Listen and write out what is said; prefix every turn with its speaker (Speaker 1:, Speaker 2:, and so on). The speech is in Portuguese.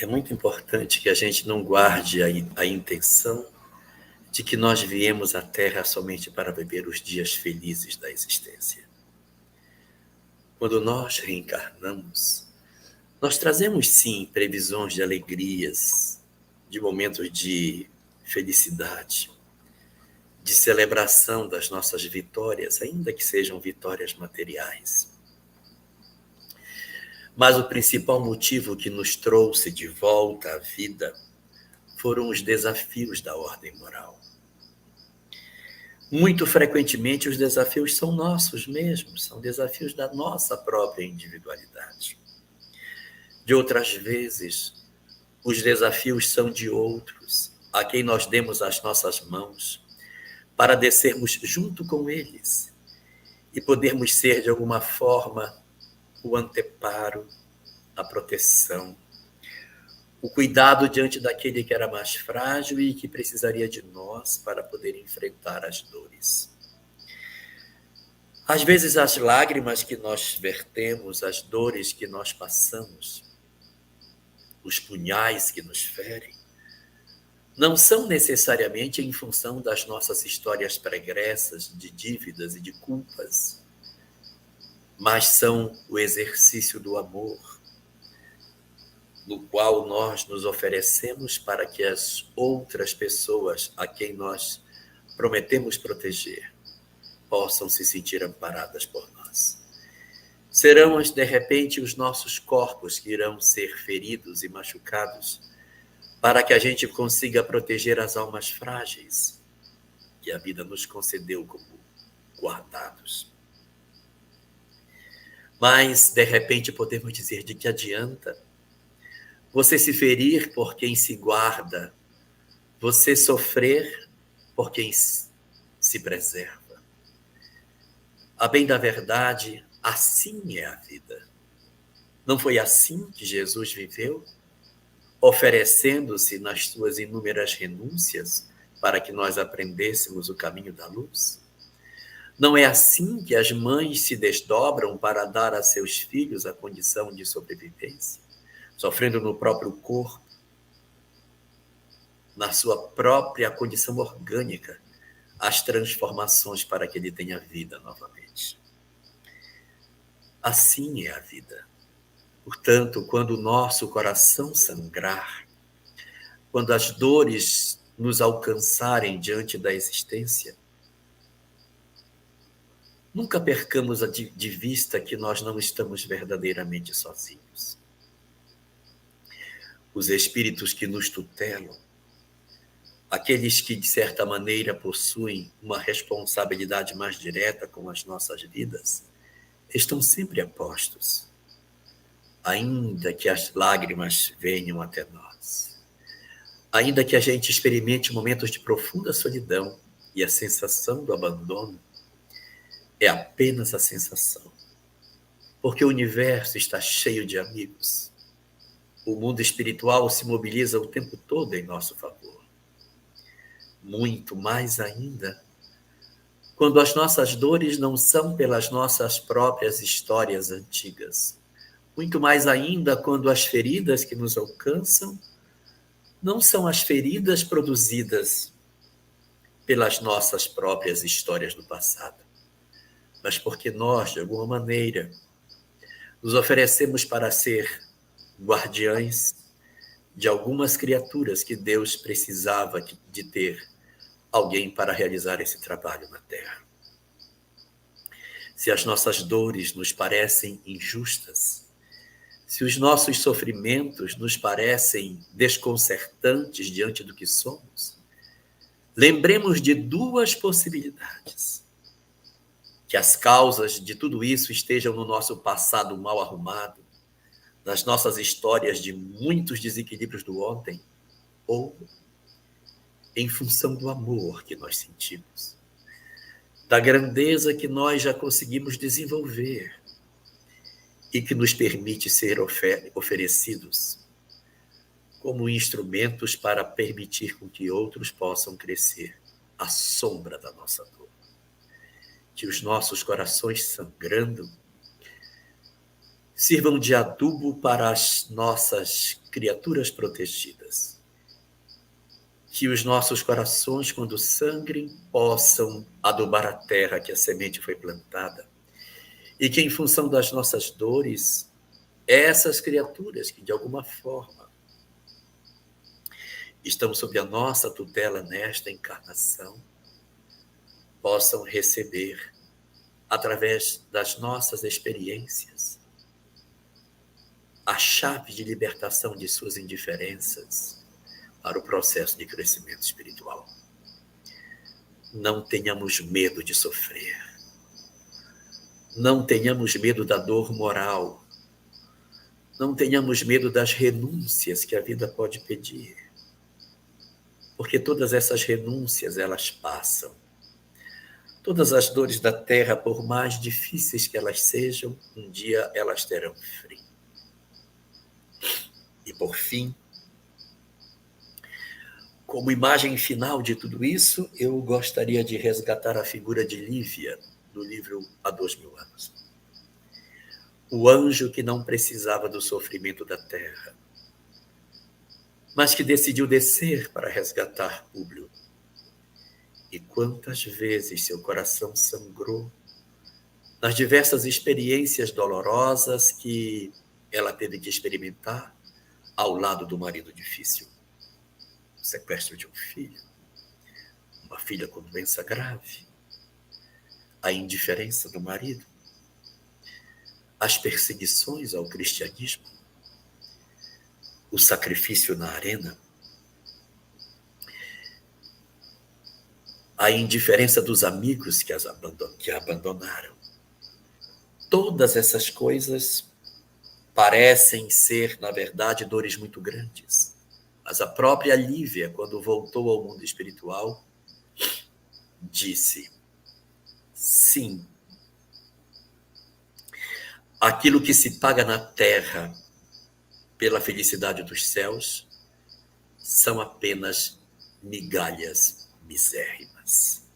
Speaker 1: É muito importante que a gente não guarde a intenção de que nós viemos à Terra somente para viver os dias felizes da existência. Quando nós reencarnamos, nós trazemos sim previsões de alegrias, de momentos de felicidade, de celebração das nossas vitórias, ainda que sejam vitórias materiais. Mas o principal motivo que nos trouxe de volta à vida foram os desafios da ordem moral. Muito frequentemente os desafios são nossos mesmos, são desafios da nossa própria individualidade. De outras vezes, os desafios são de outros, a quem nós demos as nossas mãos, para descermos junto com eles e podermos ser, de alguma forma, o anteparo, a proteção, o cuidado diante daquele que era mais frágil e que precisaria de nós para poder enfrentar as dores. Às vezes, as lágrimas que nós vertemos, as dores que nós passamos, os punhais que nos ferem, não são necessariamente em função das nossas histórias pregressas de dívidas e de culpas, mas são o exercício do amor, no qual nós nos oferecemos para que as outras pessoas a quem nós prometemos proteger possam se sentir amparadas por nós. Serão, de repente, os nossos corpos que irão ser feridos e machucados para que a gente consiga proteger as almas frágeis que a vida nos concedeu como guardados. Mas, de repente, podemos dizer de que adianta você se ferir por quem se guarda, você sofrer por quem se preserva. A bem da verdade, assim é a vida. Não foi assim que Jesus viveu, oferecendo-se nas suas inúmeras renúncias para que nós aprendêssemos o caminho da luz? Não é assim que as mães se desdobram para dar a seus filhos a condição de sobrevivência, sofrendo no próprio corpo, na sua própria condição orgânica, as transformações para que ele tenha vida novamente? Assim é a vida. Portanto, quando o nosso coração sangrar, quando as dores nos alcançarem diante da existência, nunca percamos de vista que nós não estamos verdadeiramente sozinhos. Os espíritos que nos tutelam, aqueles que, de certa maneira, possuem uma responsabilidade mais direta com as nossas vidas, estão sempre a postos, ainda que as lágrimas venham até nós, ainda que a gente experimente momentos de profunda solidão e a sensação do abandono, é apenas a sensação, porque o universo está cheio de amigos. O mundo espiritual se mobiliza o tempo todo em nosso favor. Muito mais ainda, quando as nossas dores não são pelas nossas próprias histórias antigas. Muito mais ainda quando as feridas que nos alcançam não são as feridas produzidas pelas nossas próprias histórias do passado, mas porque nós, de alguma maneira, nos oferecemos para ser guardiães de algumas criaturas que Deus precisava de ter alguém para realizar esse trabalho na Terra. Se as nossas dores nos parecem injustas, se os nossos sofrimentos nos parecem desconcertantes diante do que somos, lembremos de duas possibilidades: que as causas de tudo isso estejam no nosso passado mal arrumado, nas nossas histórias de muitos desequilíbrios do ontem, ou em função do amor que nós sentimos, da grandeza que nós já conseguimos desenvolver e que nos permite ser oferecidos como instrumentos para permitir com que outros possam crescer à sombra da nossa dor. Que os nossos corações sangrando sirvam de adubo para as nossas criaturas protegidas. Que os nossos corações, quando sangrem, possam adubar a terra que a semente foi plantada. E que, em função das nossas dores, essas criaturas que, de alguma forma, estão sob a nossa tutela nesta encarnação, possam receber, através das nossas experiências, a chave de libertação de suas indiferenças para o processo de crescimento espiritual. Não tenhamos medo de sofrer. Não tenhamos medo da dor moral. Não tenhamos medo das renúncias que a vida pode pedir. Porque todas essas renúncias, elas passam. Todas as dores da terra, por mais difíceis que elas sejam, um dia elas terão fim. E por fim, como imagem final de tudo isso, eu gostaria de resgatar a figura de Lívia, do livro Há 2000 anos. O anjo que não precisava do sofrimento da terra, mas que decidiu descer para resgatar Públio. E quantas vezes seu coração sangrou nas diversas experiências dolorosas que ela teve que experimentar ao lado do marido difícil. O sequestro de um filho, uma filha com doença grave, a indiferença do marido, as perseguições ao cristianismo, o sacrifício na arena, a indiferença dos amigos que a abandonaram. Todas essas coisas parecem ser, na verdade, dores muito grandes. Mas a própria Lívia, quando voltou ao mundo espiritual, disse: sim, aquilo que se paga na terra pela felicidade dos céus são apenas migalhas misérrimas.